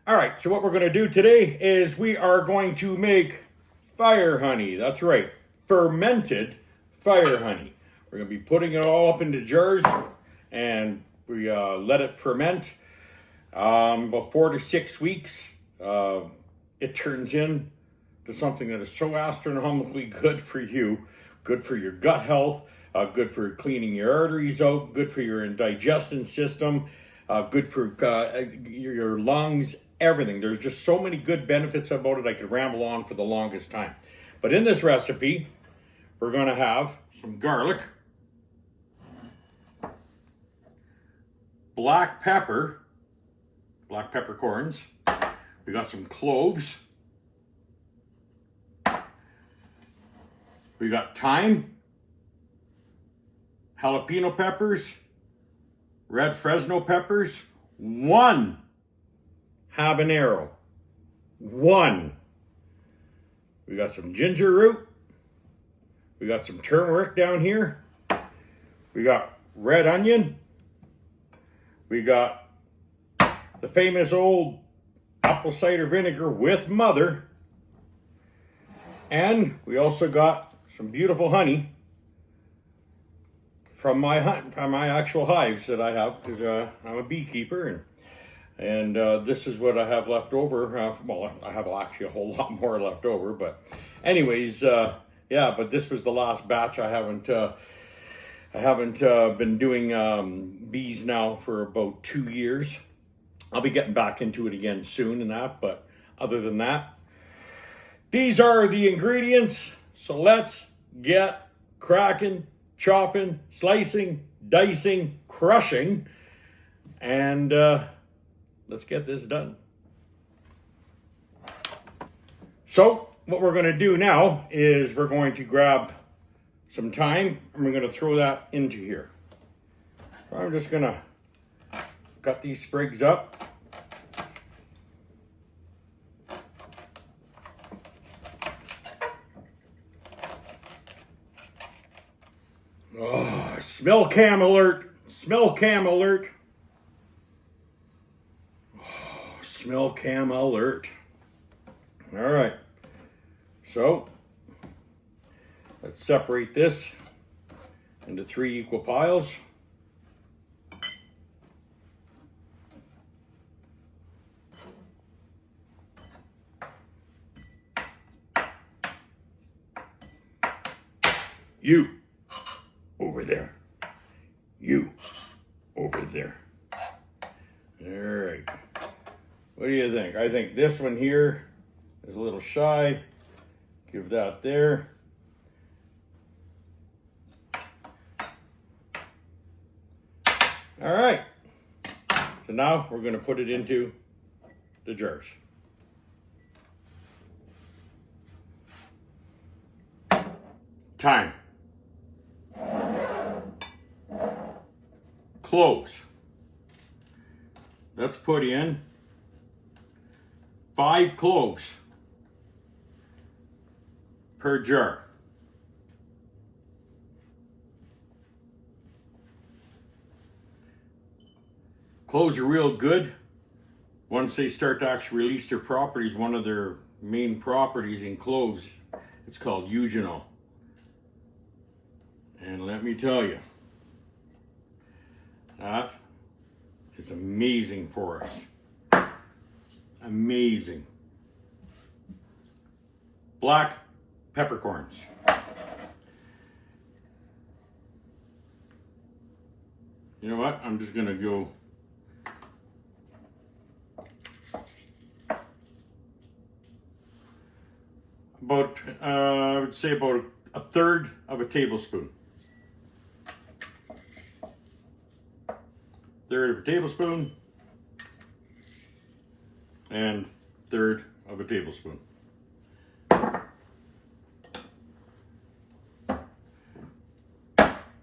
All right, so what we're going to do today is we are going to make fire honey. That's right, fermented fire honey. We're going to be putting it all up into jars and we let it ferment about 4 to 6 weeks. It turns in to something that is so astronomically good for you, good for your gut health, good for cleaning your arteries out, good for your digestion system, good for your lungs, everything. There's just so many good benefits about it. I could ramble on for the longest time. But in this recipe, we're going to have some garlic, black peppercorns. We got some cloves. We got thyme, jalapeno peppers, red Fresno peppers, 1 habanero, 1. We got some ginger root. We got some turmeric down here. We got red onion. We got the famous old apple cider vinegar with mother. And we also got some beautiful honey from my actual hives that I have, because I'm a beekeeper, and this is what I have left over. Well, I have actually a whole lot more left over, but anyways, yeah. But this was the last batch. I haven't been doing bees now for about 2 years. I'll be getting back into it again soon and that, but other than that, these are the ingredients. So let's get cracking, chopping, slicing, dicing, crushing, and let's get this done. So what we're going to do now is we're going to grab some thyme and we're going to throw that into here. So I'm just going to cut these sprigs up. Oh, smell cam alert. Smell cam alert. Oh, smell cam alert. All right. So let's separate this into 3 equal piles. You over there. You over there. All right. What do you think? I think this one here is a little shy. Give that there. All right. So now we're going to put it into the jars. Thyme. Cloves. Let's put in 5 cloves per jar. Cloves are real good once they start to actually release their properties. One of their main properties in cloves, it's called eugenol. And let me tell you, that is amazing for us. Amazing. Black peppercorns. You know what? I'm just going to go about, I would say about 1/3 of a tablespoon. 1/3 of a tablespoon and 1/3 of a tablespoon.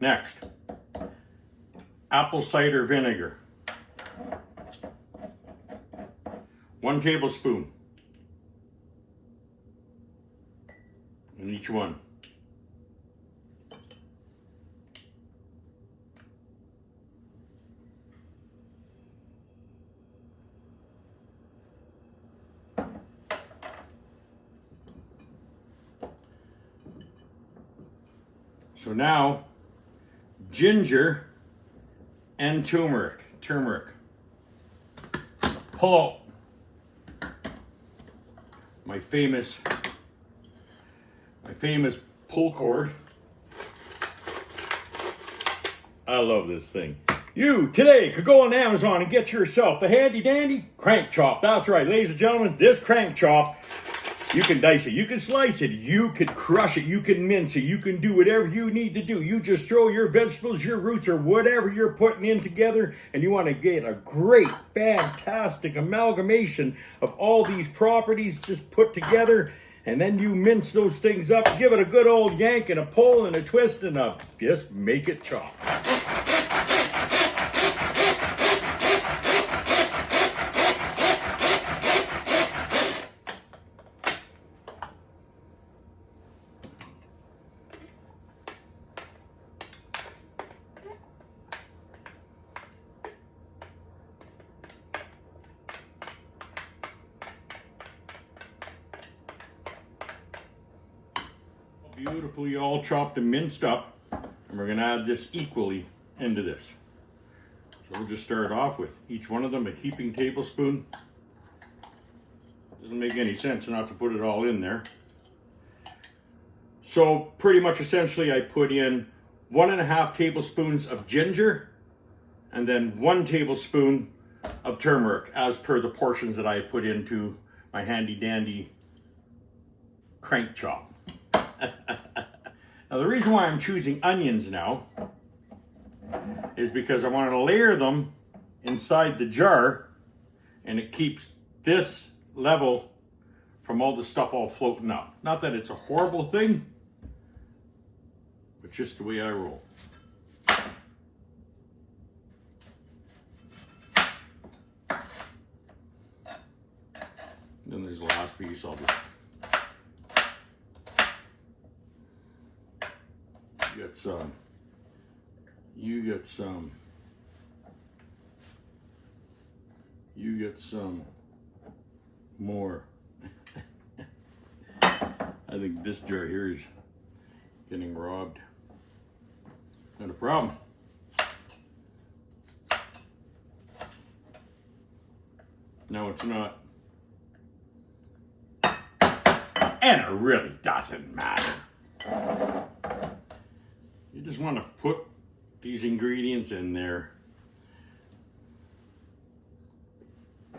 Next, apple cider vinegar. 1 tablespoon in each one. So now, ginger and turmeric. Pull out my famous pull cord. I love this thing. You today could go on Amazon and get yourself the handy dandy crank chop. That's right, ladies and gentlemen, this crank chop, you can dice it, you can slice it, you can crush it, you can mince it, you can do whatever you need to do. You just throw your vegetables, your roots, or whatever you're putting in together, and you want to get a great, fantastic amalgamation of all these properties just put together, and then you mince those things up, give it a good old yank and a pull and a twist and just make it chop. Beautifully all chopped and minced up, and we're going to add this equally into this. So we'll just start off with each one of them a heaping tablespoon. Doesn't make any sense not to put it all in there. So pretty much essentially I put in 1.5 tablespoons of ginger and then 1 tablespoon of turmeric as per the portions that I put into my handy dandy crank chop. Now the reason why I'm choosing onions now is because I want to layer them inside the jar, and it keeps this level from all the stuff all floating up. Not that it's a horrible thing, but just the way I roll. Then there's the last piece I'll do. You get some more. I think this jar here is getting robbed. Not a problem. No, it's not. And it really doesn't matter. You just want to put these ingredients in there.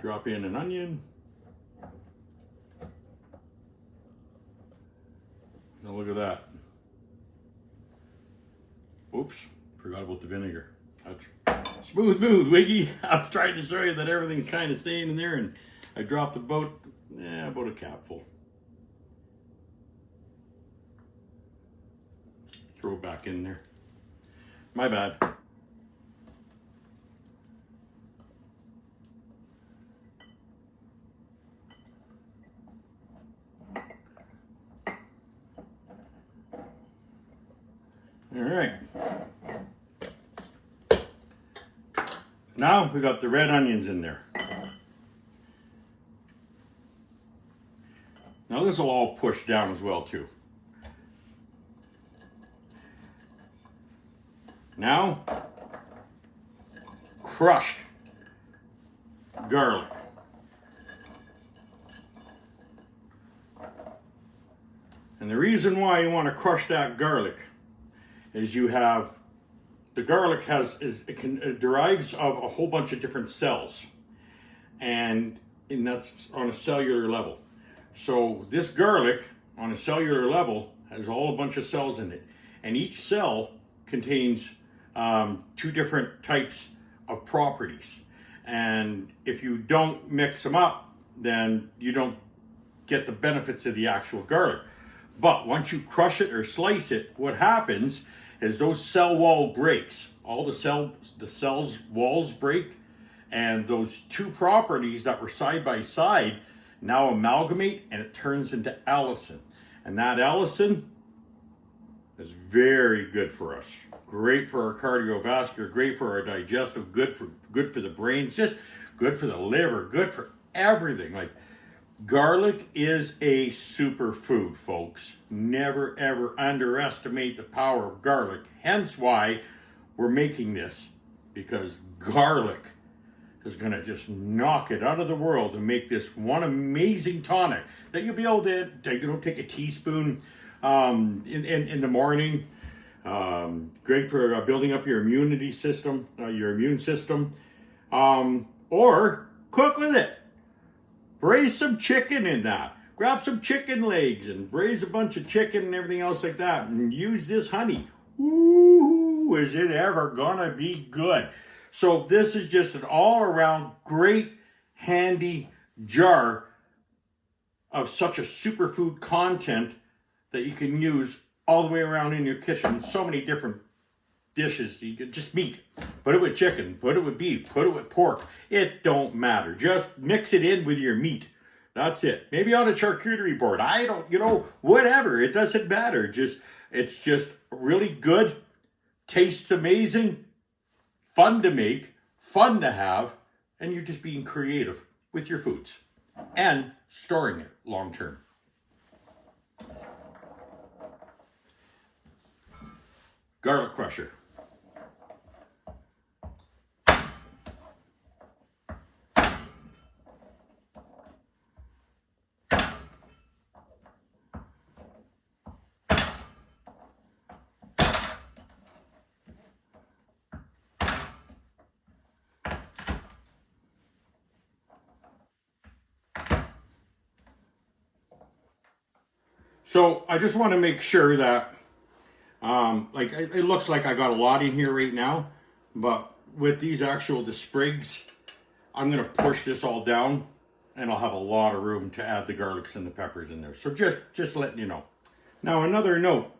Drop in an onion. Now look at that. Oops, forgot about the vinegar. That's smooth move, Wiggy. I was trying to show you that everything's kind of staying in there, and I dropped about a capful. Throw it back in there. My bad. All right. Now we got the red onions in there. Now this will all push down as well too. Now, crushed garlic. And the reason why you want to crush that garlic is you have, the garlic it derives of a whole bunch of different cells. And that's on a cellular level. So this garlic on a cellular level has a bunch of cells in it. And each cell contains 2 different types of properties, and if you don't mix them up, then you don't get the benefits of the actual garlic. But once you crush it or slice it, what happens is those cell wall breaks. All the cells walls break, and those 2 properties that were side by side now amalgamate, and it turns into allicin. And that allicin is very good for us. Great for our cardiovascular, great for our digestive, good for the brain, just good for the liver, good for everything. Like, Garlic is a superfood, folks. Never ever underestimate the power of garlic. Hence why we're making this, because garlic is going to just knock it out of the world and make this one amazing tonic that you'll be able to take a teaspoon in the morning. Great for building up your immunity system, your immune system, or cook with it. Braise some chicken in that. Grab some chicken legs and braise a bunch of chicken and everything else like that, and use this honey. Ooh, is it ever gonna be good? So this is just an all-around great, handy jar of such a superfood content that you can use all the way around in your kitchen. So many different dishes. You can just meat. Put it with chicken. Put it with beef. Put it with pork. It don't matter. Just mix it in with your meat. That's it. Maybe on a charcuterie board. I don't, whatever. It doesn't matter. It's just really good. Tastes amazing. Fun to make. Fun to have. And you're just being creative with your foods. And storing it long term. Garlic crusher. So I just want to make sure that, it looks like I got a lot in here right now, but with these the sprigs, I'm going to push this all down and I'll have a lot of room to add the garlics and the peppers in there. So just letting you know. Now another note,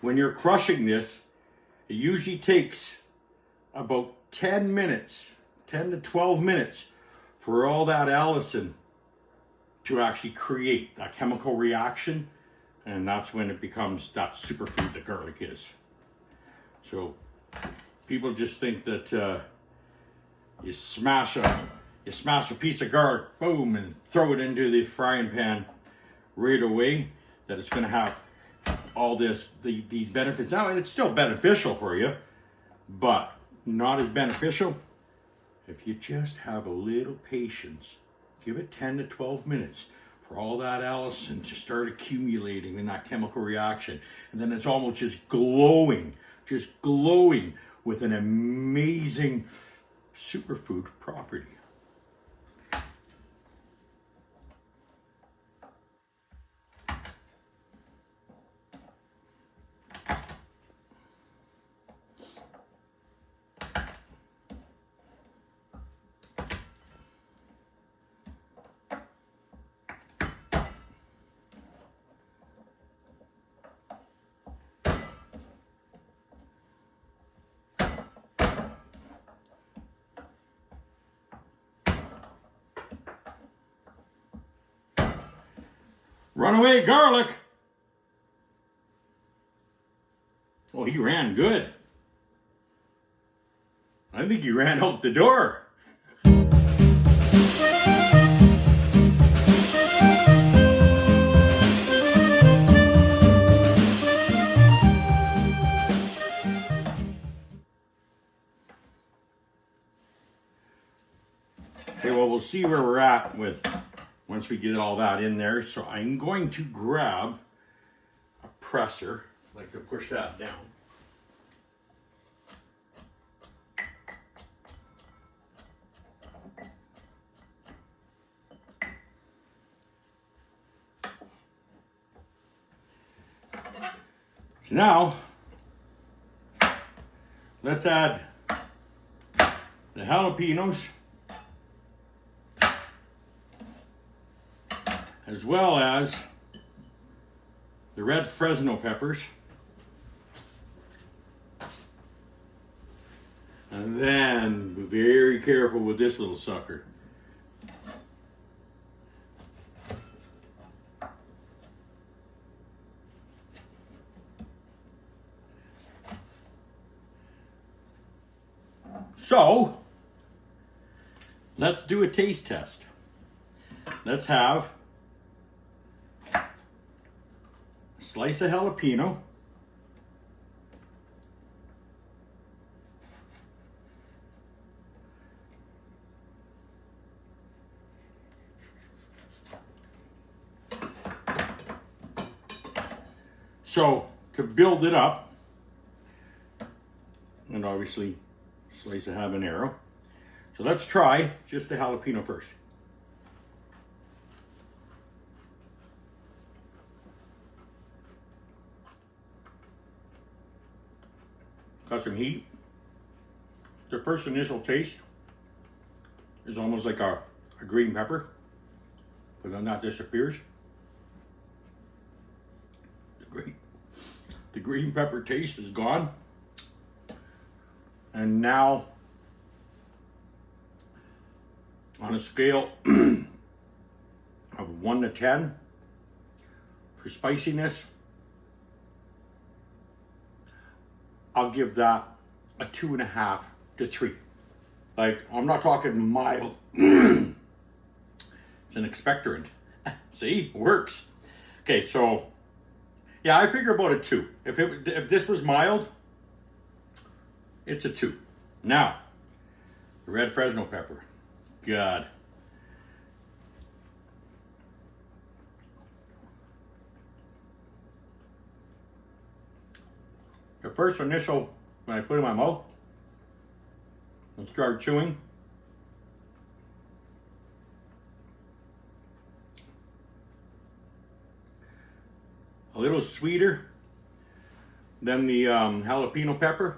when you're crushing this, it usually takes about 10 minutes, 10 to 12 minutes for all that allicin to actually create that chemical reaction, and that's when it becomes that superfood that garlic is. So people just think that you smash a piece of garlic, boom, and throw it into the frying pan right away, that it's going to have all these benefits. Now, it's still beneficial for you, but not as beneficial if you just have a little patience. Give it 10 to 12 minutes for all that allicin to start accumulating in that chemical reaction. And then it's almost just glowing with an amazing superfood property. Runaway garlic. Oh, he ran good. I think he ran out the door. Okay, well, we'll see where we're at with once we get all that in there. So I'm going to grab a presser, like to push that down. So now, let's add the jalapenos, as well as the red Fresno peppers. And then be very careful with this little sucker. So, let's do a taste test. let's have a slice of jalapeno. So to build it up, and obviously slice of habanero. So let's try just the jalapeno first. Got some heat. The first initial taste is almost like a green pepper, but then that disappears. The green pepper taste is gone. And now, on a scale of 1 to 10 for spiciness, I'll give that a 2.5 to 3. Like, I'm not talking mild. It's an expectorant. See, works. Okay, so yeah, I figure about a 2. If this was mild, it's a 2. Now, the red Fresno pepper. God. The first initial, when I put it in my mouth and start chewing, a little sweeter than the jalapeno pepper.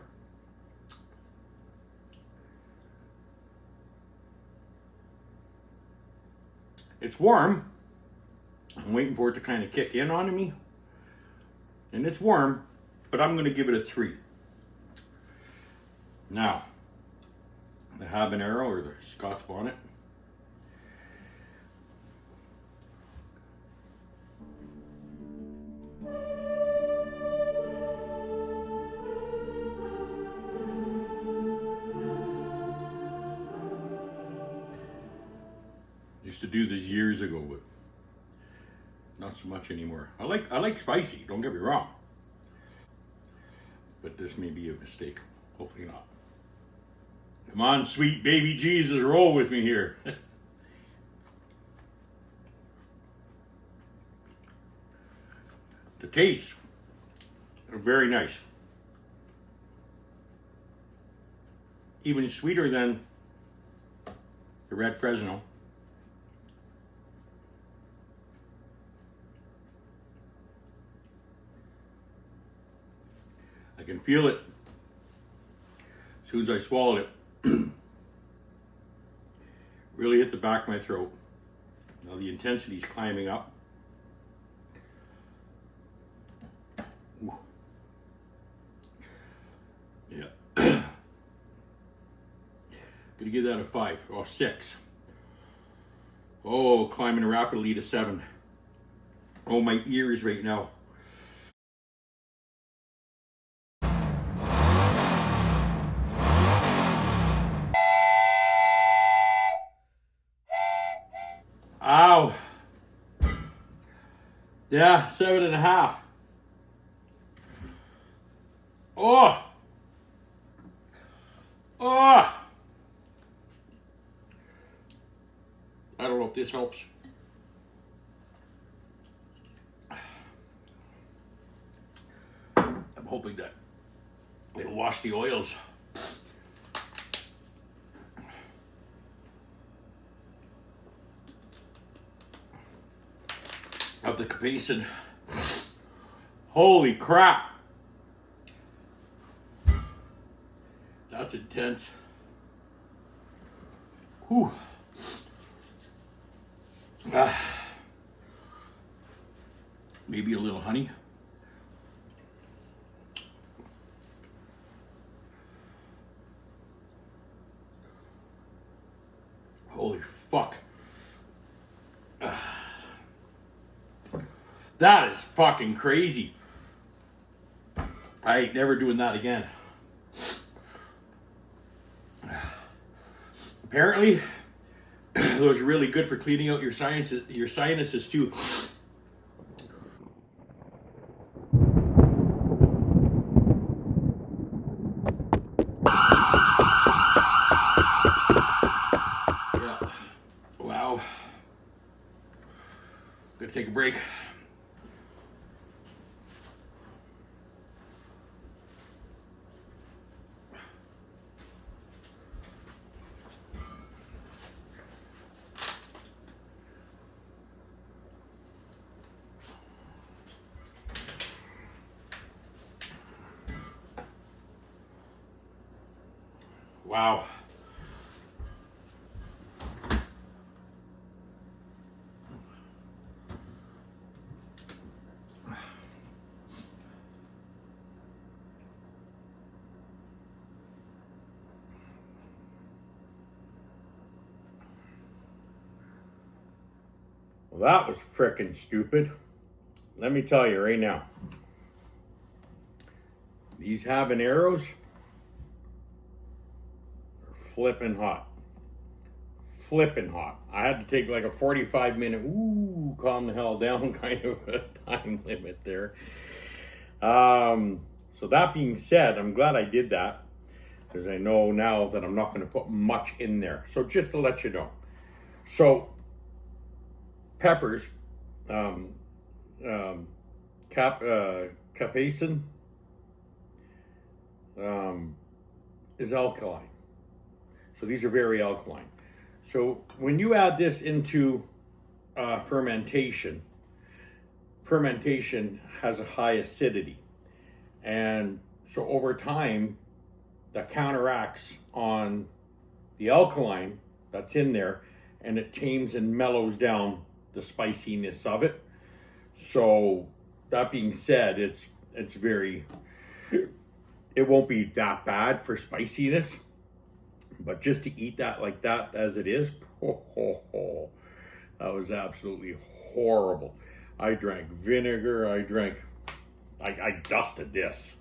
It's warm. I'm waiting for it to kind of kick in on me. And it's warm, but I'm going to give it a 3. Now, the habanero or the Scots bonnet. Used to do this years ago, but not so much anymore. I like spicy, don't get me wrong. But this may be a mistake. Hopefully not. Come on, sweet baby Jesus, roll with me here. The taste are very nice. Even sweeter than the red Fresno. I can feel it as soon as I swallowed it. Really hit the back of my throat. Now the intensity is climbing up. Ooh. Yeah. Gonna give that a 5 or 6. Oh, climbing rapidly to 7. Oh, my ears right now. Ow. Yeah, 7.5. Oh. Oh. I don't know if this helps. I'm hoping that it'll wash the oils. Of the capsaicin. Holy crap. That's intense. Whew. Maybe a little honey. Holy fuck. That is fucking crazy. I ain't never doing that again. Apparently, Those are really good for cleaning out your sinuses too. Yeah. Wow. Gonna take a break. Wow. Well, that was frickin' stupid. Let me tell you right now. These habaneros are flipping hot. Flipping hot. I had to take like a 45-minute, calm the hell down kind of a time limit there. So that being said, I'm glad I did that because I know now that I'm not going to put much in there. So just to let you know. So peppers, capsaicin is alkaline. So these are very alkaline. So when you add this into fermentation has a high acidity. And so over time, that counteracts on the alkaline that's in there, and it tames and mellows down the spiciness of it. So that being said, it's very, it won't be that bad for spiciness, but just to eat that like that as it is, that was absolutely horrible. I drank vinegar, I dusted this.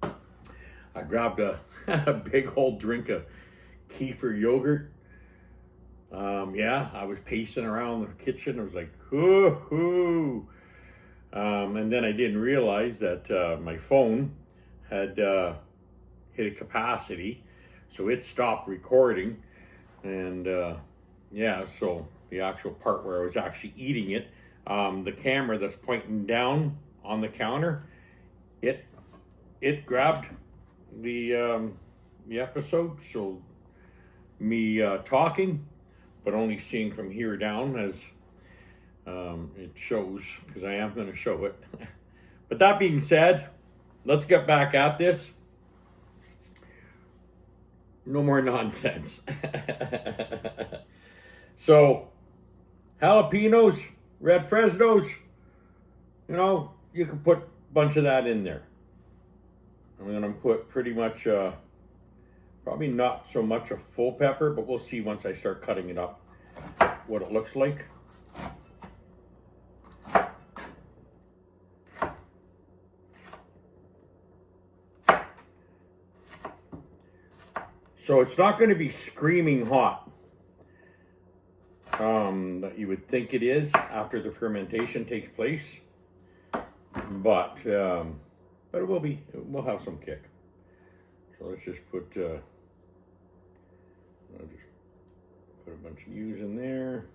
I grabbed a big old drink of kefir yogurt. I was pacing around the kitchen. I was like, hoo. And then I didn't realize that my phone had hit a capacity, so it stopped recording. And so the actual part where I was actually eating it, the camera that's pointing down on the counter, it grabbed the episode. So me talking, but only seeing from here down as it shows, because I am going to show it. But that being said, let's get back at this. No more nonsense. So, jalapenos, red Fresnos, you can put a bunch of that in there. I'm going to put pretty much, probably not so much a full pepper, but we'll see once I start cutting it up what it looks like. So it's not going to be screaming hot that you would think it is after the fermentation takes place, but it will be. We'll have some kick. So let's just put. I'll just put a bunch of U's in there.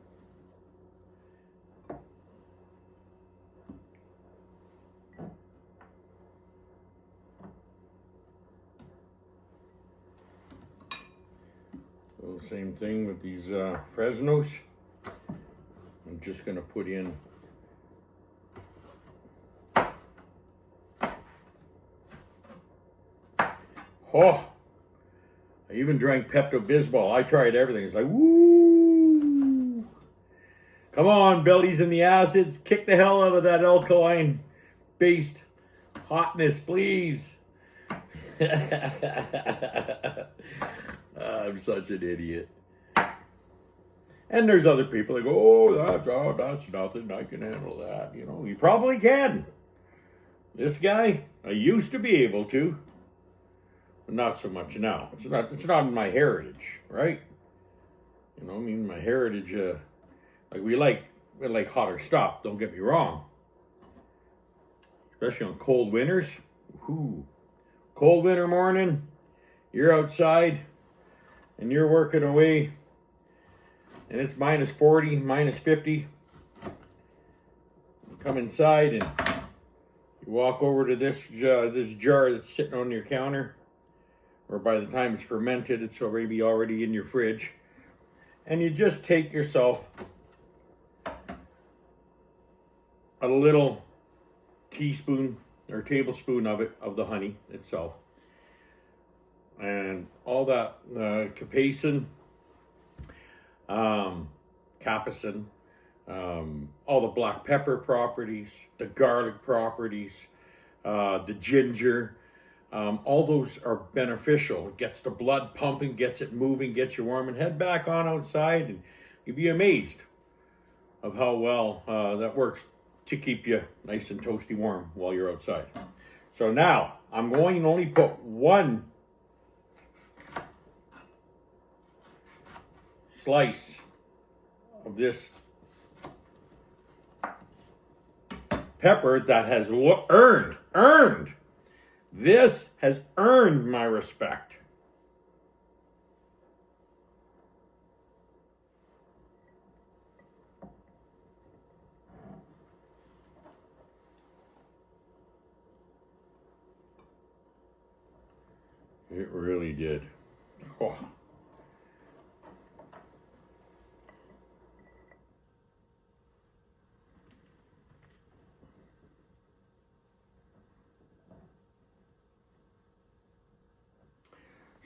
So same thing with these Fresnos. I'm just going to put in I even drank Pepto-Bismol. I tried everything. It's like, woo! Come on, bellies in the acids. Kick the hell out of that alkaline-based hotness, please. I'm such an idiot. And there's other people that go, that's nothing. I can handle that. You probably can. This guy, I used to be able to. Not so much now. It's not in my heritage, right? You know, I mean, my heritage, like we like hotter stuff, don't get me wrong. Especially on cold winters. Ooh. Cold winter morning, you're outside and you're working away and it's minus 40, minus 50. You come inside and you walk over to this jar that's sitting on your counter, or by the time it's fermented, it's already in your fridge. And you just take yourself a little teaspoon or tablespoon of the honey itself, and all that capsaicin, capsaicin, all the black pepper properties, the garlic properties, the ginger, all those are beneficial. It gets the blood pumping, gets it moving, gets you warm, and head back on outside, and you'd be amazed of how well that works to keep you nice and toasty warm while you're outside. So now I'm going to only put one slice of this pepper that has earned. This has earned my respect. It really did. Oh.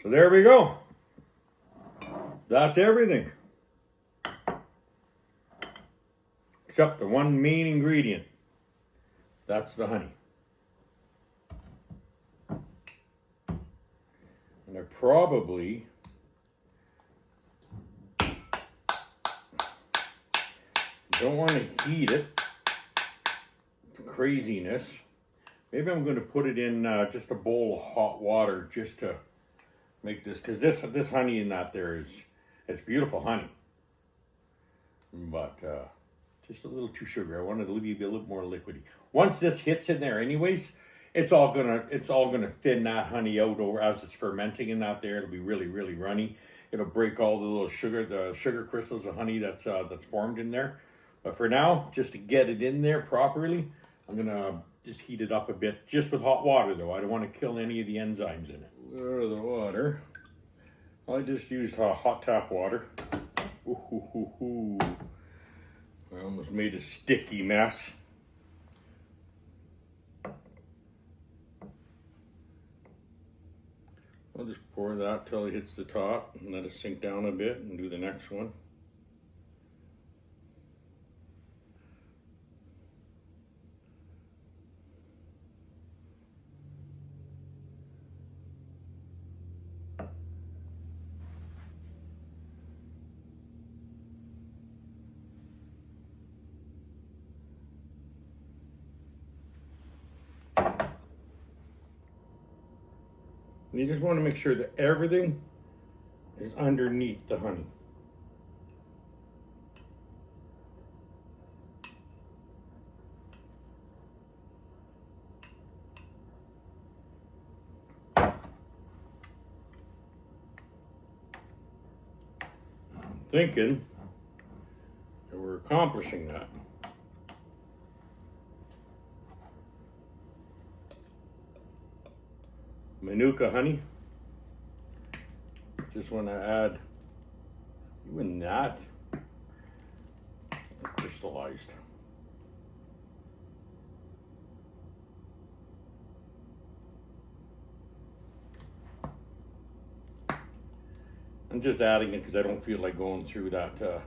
So there we go. That's everything. Except the one main ingredient. That's the honey. And I probably don't want to heat it to craziness. Maybe I'm going to put it in just a bowl of hot water just to make this, because this honey in that there it's beautiful honey, but just a little too sugary. I wanted to leave you a little more liquidy. Once this hits in there anyways, it's all gonna thin that honey out over as it's fermenting in that there. It'll be really, really runny. It'll break all the little sugar crystals of honey that's formed in there. But for now, just to get it in there properly, I'm gonna just heat it up a bit, just with hot water though. I don't want to kill any of the enzymes in it. There the water. I just used hot tap water. Ooh. I almost made a sticky mess. I'll just pour that till it hits the top and let it sink down a bit and do the next one. You just want to make sure that everything is underneath the honey. I'm thinking that we're accomplishing that. Manuka honey. Just want to add even that crystallized. I'm just adding it because I don't feel like going through that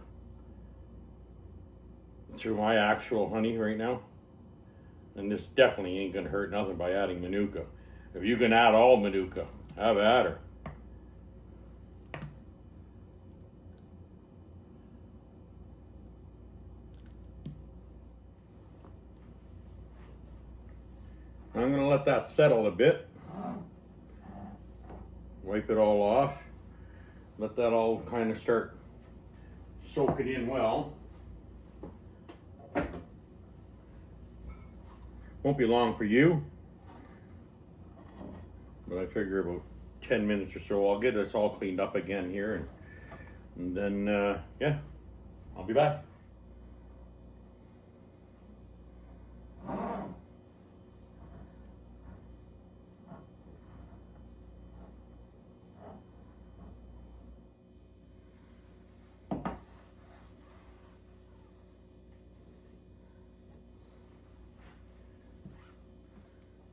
through my actual honey right now. And this definitely ain't gonna hurt nothing by adding Manuka. If you can add all Manuka, have at her. I'm going to let that settle a bit. Wipe it all off. Let that all kind of start soak it in well. Won't be long for you, but I figure about 10 minutes or so I'll get this all cleaned up again here, and then yeah, I'll be back.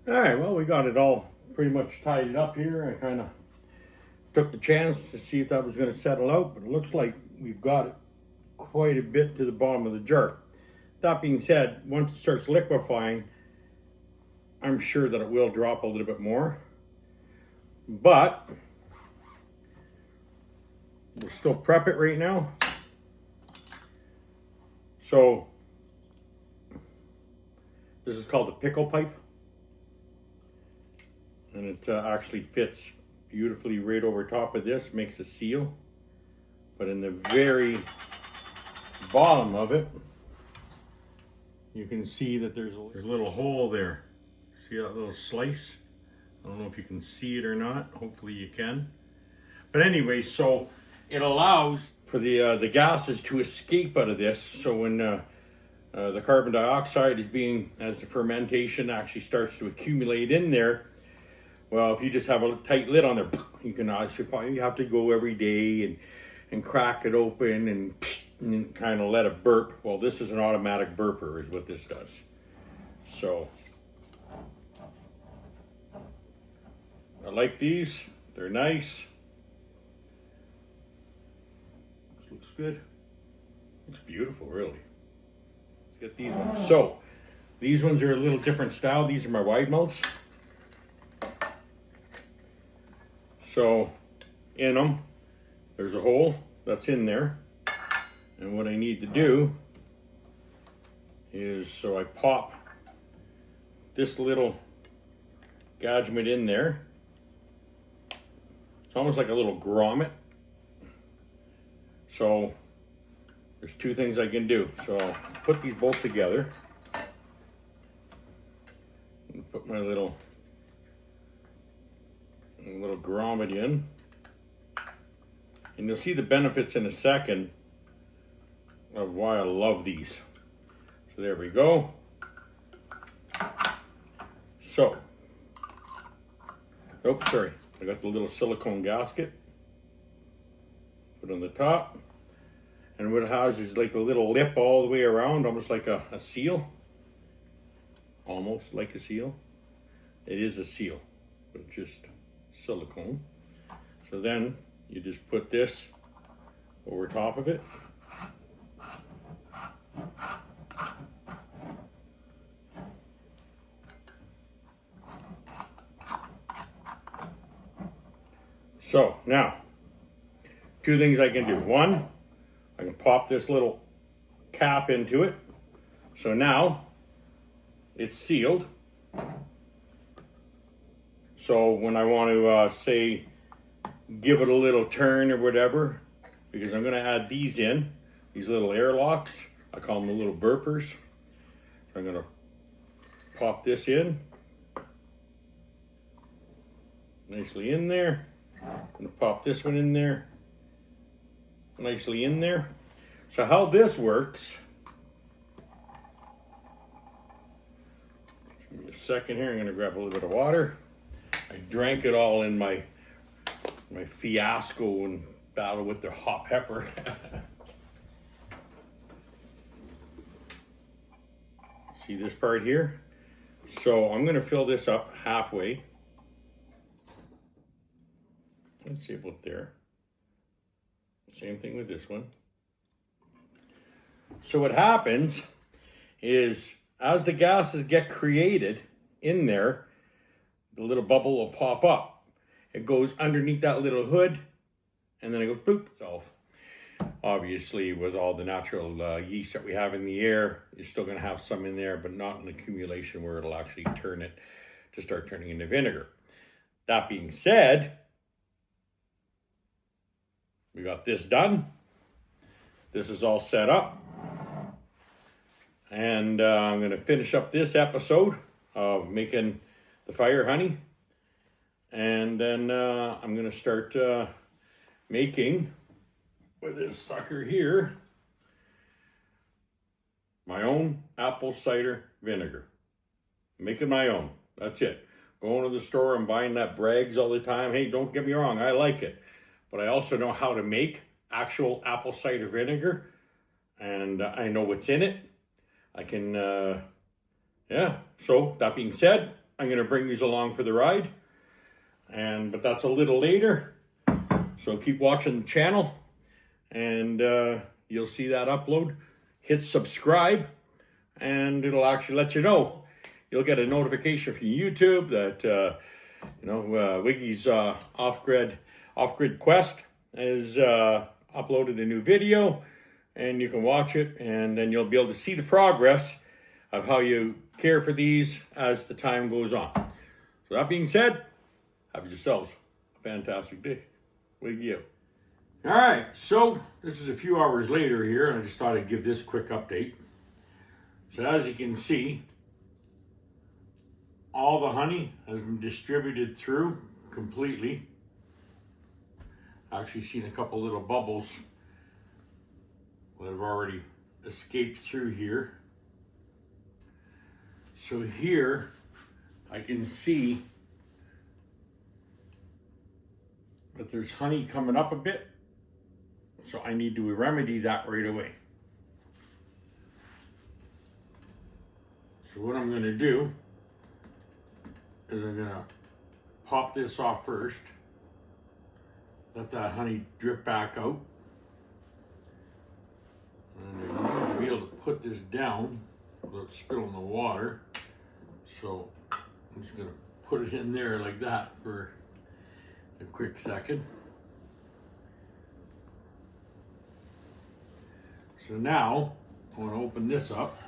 All right, well, we got it all pretty much tidied up here. I kind of took the chance to see if that was going to settle out, but it looks like we've got it quite a bit to the bottom of the jar. That being said, once it starts liquefying, I'm sure that it will drop a little bit more, but we'll still prep it right now. So this is called the pickle pipe. And it actually fits beautifully right over top of this, makes a seal. But in the very bottom of it, you can see that there's a little hole there. See that little slice? I don't know if you can see it or not. Hopefully you can. But anyway, so it allows for the gases to escape out of this. So when the carbon dioxide is being, as the fermentation actually starts to accumulate in there, well, if you just have a tight lid on there, you can actually, you have to go every day and crack it open and kind of let it burp. Well, this is an automatic burper is what this does. So I like these. They're nice. This looks good. Looks beautiful, really. Let's get these ones. So these ones are a little different style. These are my wide mouths. So in them, there's a hole that's in there. And what I need to do is, so I pop this little gadget in there. It's almost like a little grommet. So there's two things I can do. So I'll put these both together. And put my little grommet in, and you'll see the benefits in a second of why I love these. So there we go. So, oh, sorry, I got the little silicone gasket. Put on the top, and what it has is like a little lip all the way around, almost like a seal. Almost like a seal. It is a seal, but just silicone. So then you just put this over top of it. So now, two things I can do. One, I can pop this little cap into it. So now it's sealed. So when I want to say, give it a little turn or whatever, because I'm going to add these in, these little airlocks, I call them the little burpers. So I'm going to pop this in, nicely in there. I'm going to pop this one in there, nicely in there. So how this works, give me a second here, I'm going to grab a little bit of water. I drank it all in my fiasco and battle with the hot pepper. See this part here? So I'm going to fill this up halfway. Let's see about there. Same thing with this one. So what happens is, as the gases get created in there, the little bubble will pop up. It goes underneath that little hood, and then it goes boop itself. Obviously, with all the natural yeast that we have in the air, you're still going to have some in there, but not an accumulation where it'll actually turn it to start turning into vinegar. That being said, we got this done. this is all set up. And I'm going to finish up this episode of making the fire honey. And then I'm going to start making, with this sucker here, my own apple cider vinegar. Making my own. That's it. Going to the store and buying that Bragg's all the time. Hey, don't get me wrong, I like it. But I also know how to make actual apple cider vinegar. And I know what's in it. I can, yeah. So, that being said, I'm going to bring these along for the ride. But that's a little later. So keep watching the channel. And you'll see that upload. Hit subscribe. And it'll actually let you know. You'll get a notification from YouTube that, Wiggy's off-grid quest has uploaded a new video, and you can watch it, and then you'll be able to see the progress of how you care for these as the time goes on. So that being said, have yourselves a fantastic day. Wiggy out. All right, so this is a few hours later here, and I just thought I'd give this quick update. So as you can see, all the honey has been distributed through completely. Actually seen a couple little bubbles that have already escaped through here. So here I can see that there's honey coming up a bit. So I need to remedy that right away. So what I'm going to do is I'm going to pop this off first, let that honey drip back out, and I'm going to be able to put this down without spilling the water. So I'm just going to put it in there like that for a quick second. So now I want to open this up.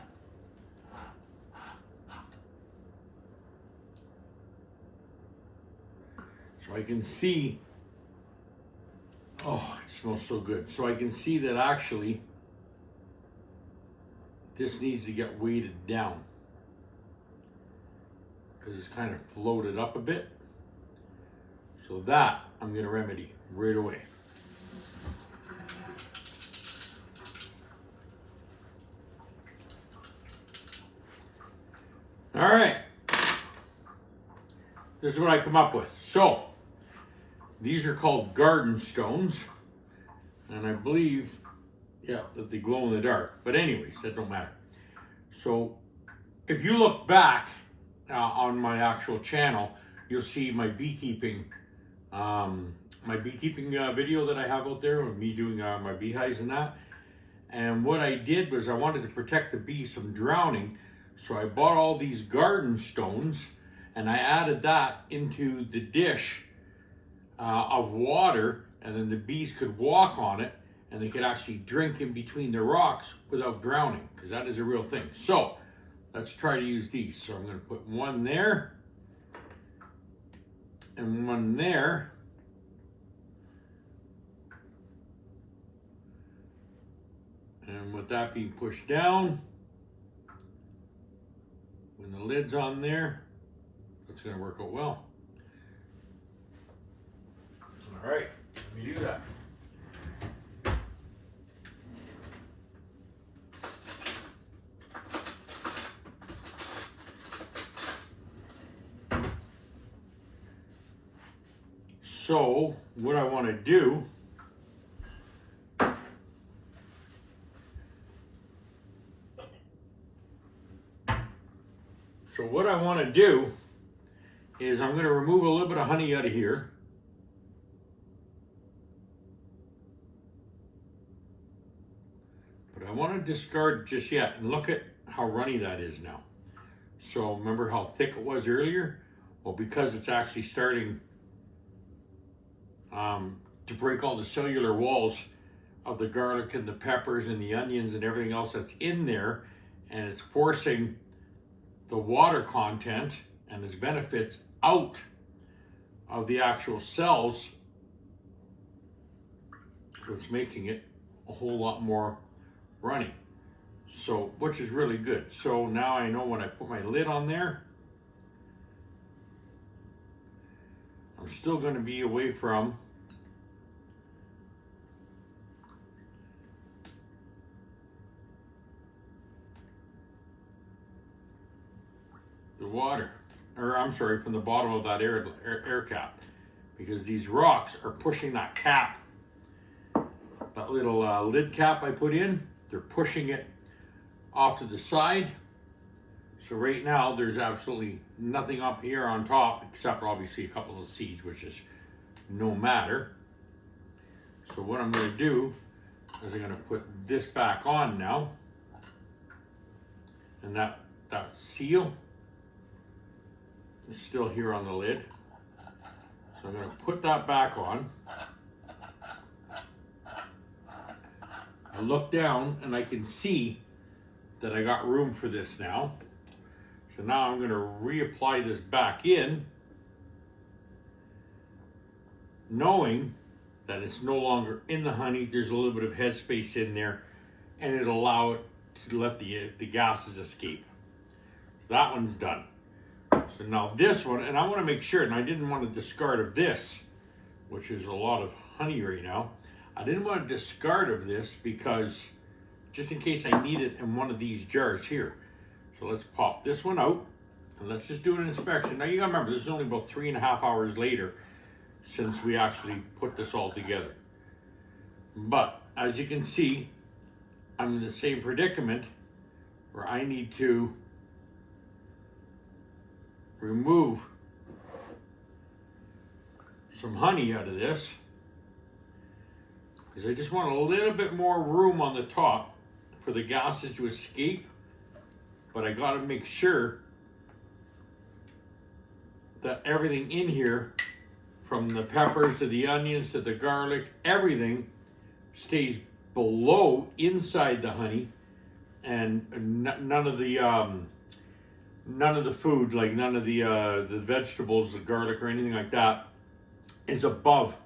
So I can see, oh, it smells so good. So I can see that actually this needs to get weighted down because it's kind of floated up a bit. So that I'm going to remedy right away. All right. This is what I come up with. So these are called garden stones, and I believe, yeah, that they glow in the dark. But anyways, that don't matter. So if you look back on my actual channel, you'll see my beekeeping, video that I have out there with me doing my beehives and that. And what I did was I wanted to protect the bees from drowning, so I bought all these garden stones, and I added that into the dish of water, and then the bees could walk on it, and they could actually drink in between the rocks without drowning, because that is a real thing. So let's try to use these. So I'm going to put one there and one there. And with that being pushed down, when the lid's on there, that's going to work out well. All right, let me do that. So what I want to do is I'm going to remove a little bit of honey out of here. But I want to discard just yet, and look at how runny that is now. So remember how thick it was earlier? Well, because it's actually starting to break all the cellular walls of the garlic and the peppers and the onions and everything else that's in there, and it's forcing the water content and its benefits out of the actual cells. So it's making it a whole lot more runny. So, which is really good. So now I know when I put my lid on there, I'm still going to be away from the water, or I'm sorry, from the bottom of that air cap, because these rocks are pushing that cap, that little lid cap I put in, they're pushing it off to the side. So right now there's absolutely nothing up here on top except obviously a couple of seeds, which is no matter. So what I'm going to do is I'm going to put this back on now, and that seal is still here on the lid. So I'm going to put that back on. I look down and I can see that I got room for this now. So now I'm going to reapply this back in, knowing that it's no longer in the honey. There's a little bit of headspace in there, and it'll allow it to let the gases escape. So that one's done. So now this one, and I want to make sure, and I didn't want to discard of this, which is a lot of honey right now. I didn't want to discard of this because just in case I need it in one of these jars here. So let's pop this one out and let's just do an inspection. Now you gotta remember, this is only about 3.5 hours later since we actually put this all together. But as you can see, I'm in the same predicament where I need to remove some honey out of this, because I just want a little bit more room on the top for the gases to escape. But I got to make sure that everything in here, from the peppers to the onions to the garlic, everything stays below inside the honey, and none of the food, like none of the vegetables, the garlic or anything like that, is above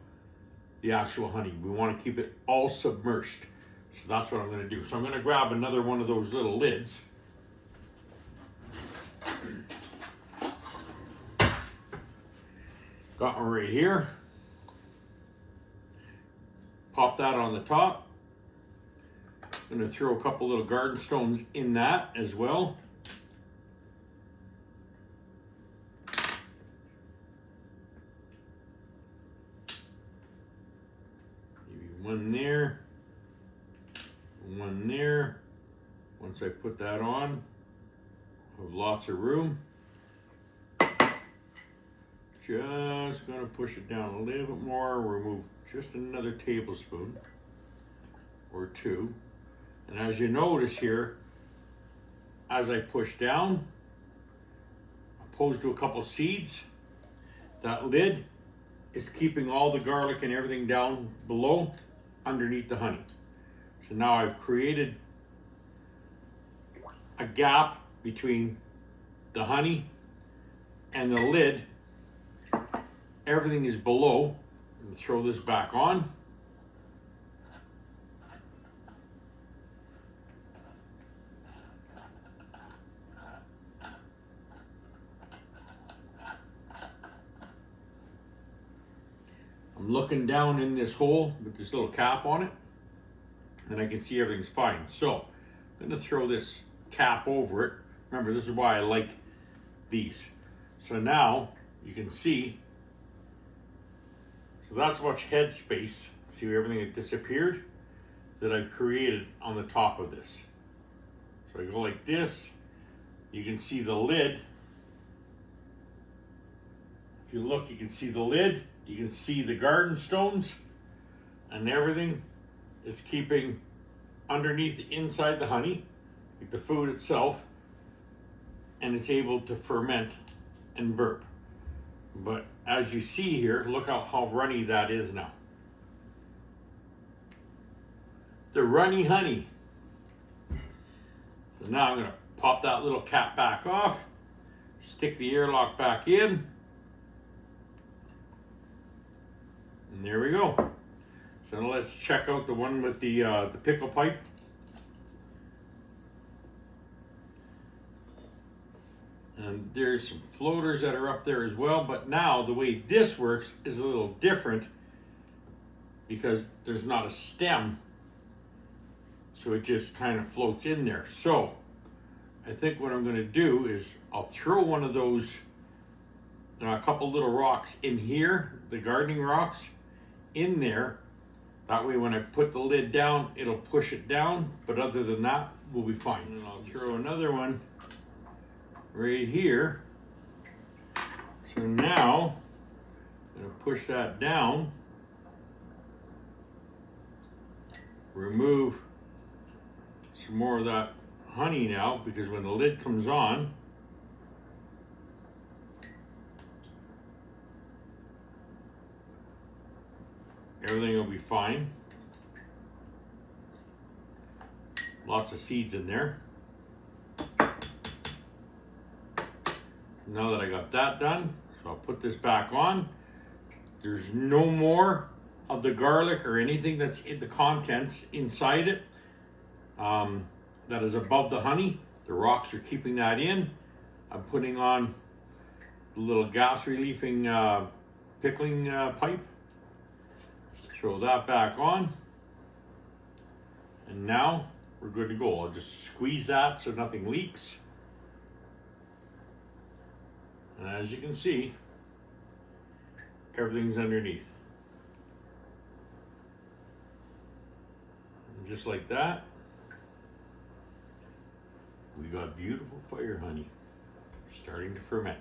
the actual honey. We want to keep it all submerged. So that's what I'm going to do. So I'm going to grab another one of those little lids. Got one right here. Pop that on the top. I'm going to throw a couple little garden stones in that as well. Maybe one there. One there. Once I put that on, I have lots of room. Just gonna push it down a little bit more, remove just another tablespoon or two. And as you notice here, as I push down, opposed to a couple seeds, that lid is keeping all the garlic and everything down below underneath the honey. So now I've created a gap between the honey and the lid. Everything is below. And throw this back on. I'm looking down in this hole with this little cap on it, and I can see everything's fine. So I'm going to throw this cap over it. Remember, this is why I like these. So now you can see, so that's much head space. See everything that disappeared that I've created on the top of this. So I go like this. You can see the lid. If you look, you can see the lid. You can see the garden stones, and everything is keeping underneath inside the honey, like the food itself, and it's able to ferment and burp. But as you see here, look how runny that is now. The runny honey. So now I'm going to pop that little cap back off, stick the airlock back in, and there we go. So now let's check out the one with the pickle pipe. And there's some floaters that are up there as well, but now the way this works is a little different because there's not a stem, so it just kind of floats in there. So I think what I'm going to do is I'll throw one of those, a couple little rocks in here, the gardening rocks, in there. That way when I put the lid down, it'll push it down, but other than that, we'll be fine. And I'll throw another one right here. So now I'm going to push that down, remove some more of that honey now, because when the lid comes on, everything will be fine. Lots of seeds in there. Now that I got that done, so I'll put this back on. There's no more of the garlic or anything that's in the contents inside it that is above the honey. The rocks are keeping that in. I'm putting on the little gas relieving pickling pipe. Throw that back on. And now we're good to go. I'll just squeeze that so nothing leaks. And as you can see, everything's underneath. And just like that, we got beautiful fire honey starting to ferment.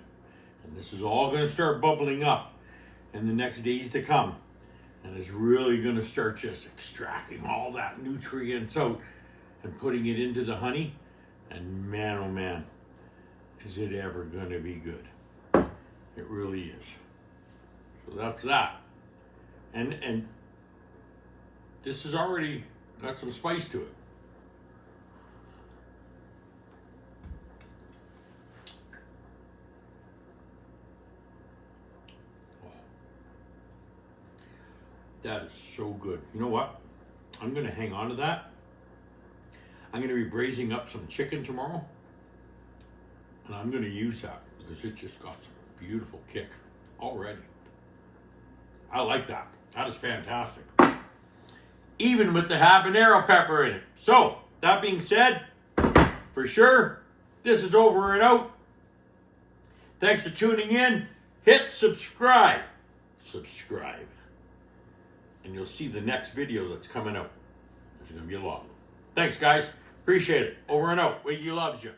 And this is all going to start bubbling up in the next days to come. And it's really going to start just extracting all that nutrients out and putting it into the honey. And man, oh man, is it ever going to be good. It really is. So that's that. And this has already got some spice to it. That is so good. You know what? I'm going to hang on to that. I'm going to be braising up some chicken tomorrow. And I'm going to use that because it just got some beautiful kick already. I like that. That is fantastic. Even with the habanero pepper in it. So, that being said, for sure, this is over and out. Thanks for tuning in. Hit subscribe. Subscribe. And you'll see the next video that's coming out. There's going to be a lot. Thanks, guys. Appreciate it. Over and out. Wiggy loves you.